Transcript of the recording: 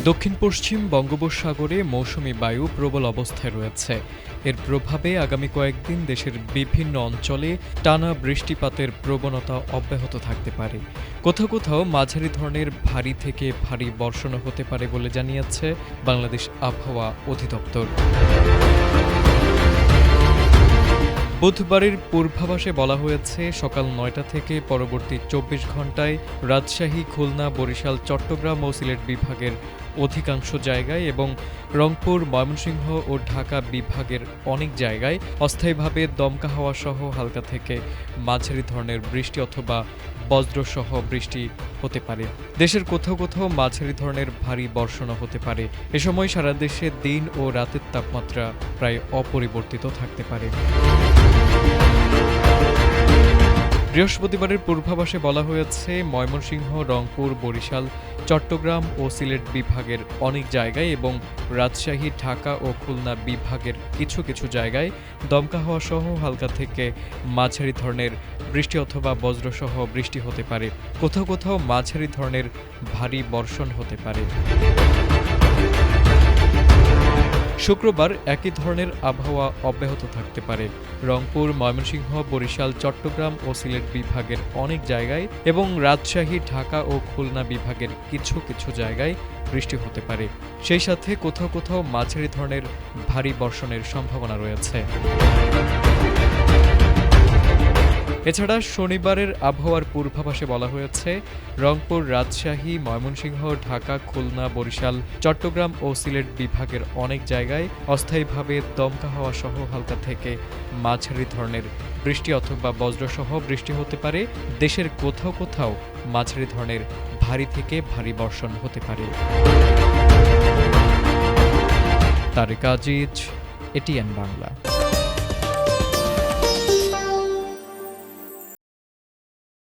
দক্ষিণ পশ্চিম বঙ্গোপসাগরে মৌসুমী বায়ু প্রবল অবস্থায় রয়েছে। এর প্রভাবে আগামী কয়েকদিন দেশের বিভিন্ন অঞ্চলে টানা বৃষ্টিপাতের প্রবণতা অব্যাহত থাকতে পারে। কোথাও কোথাও মাঝারি ধরনের ভারী থেকে ভারী বর্ষণও হতে পারে বলে জানিয়েছে বাংলাদেশ আবহাওয়া অধিদপ্তর। বুধবারের পূর্বাভাসে বলা হয়েছে, সকাল ৯টা থেকে পরবর্তী ২৪ ঘণ্টায় রাজশাহী, খুলনা, বরিশাল, চট্টগ্রাম ও সিলেট বিভাগের অধিকাংশ জায়গায় এবং রংপুর, ময়মনসিংহ ও ঢাকা বিভাগের অনেক জায়গায় অস্থায়ীভাবে দমকা হাওয়া সহ হালকা থেকে মাঝারি ধরনের বৃষ্টি অথবা বজ্রসহ বৃষ্টি হতে পারে। দেশের কোথাও কোথাও মাঝারি ধরনের ভারী বর্ষণও হতে পারে। এ সময় সারা দেশে দিন ও রাতের তাপমাত্রা প্রায় অপরিবর্তিত থাকতে পারে। বৃহস্পতিবারের পূর্বাভাসে বলা হয়েছে, ময়মনসিংহ, রংপুর, বরিশাল, চট্টগ্রাম ও সিলেট বিভাগের অনেক জায়গায় এবং রাজশাহী, ঢাকা ও খুলনা বিভাগের কিছু কিছু জায়গায় দমকা হাওয়া সহ হালকা থেকে মাঝারি ধরনের বৃষ্টি অথবা বজ্রসহ বৃষ্টি হতে পারে। কোথাও কোথাও মাঝারি ধরনের ভারী বর্ষণ হতে পারে। শুক্রবার একই ধরনের আবহাওয়া অব্যাহত থাকতে পারে। রংপুর, ময়মনসিংহ, বরিশাল, চট্টগ্রাম ও সিলেট বিভাগের অনেক জায়গায় এবং রাজশাহী, ঢাকা ও খুলনা বিভাগের কিছু কিছু জায়গায় বৃষ্টি হতে পারে। সেই সাথে কোথাও কোথাও মাঝারি ধরনের ভারী বর্ষণের সম্ভাবনা রয়েছে। এছাড়া শনিবারের আবহাওয়ার পূর্বাভাসে বলা হয়েছে, রংপুর, রাজশাহী, ময়মনসিংহ, ঢাকা, খুলনা, বরিশাল, চট্টগ্রাম ও সিলেট বিভাগের অনেক জায়গায় অস্থায়ীভাবে দমকা হাওয়া সহ হালকা থেকে মাঝারি ধরনের বৃষ্টি অথবা বজ্রসহ বৃষ্টি হতে পারে। দেশের কোথাও কোথাও মাঝারি ধরনের ভারী থেকে ভারী বর্ষণ হতে পারে। তারেক আজিজ, এটিএন বাংলা।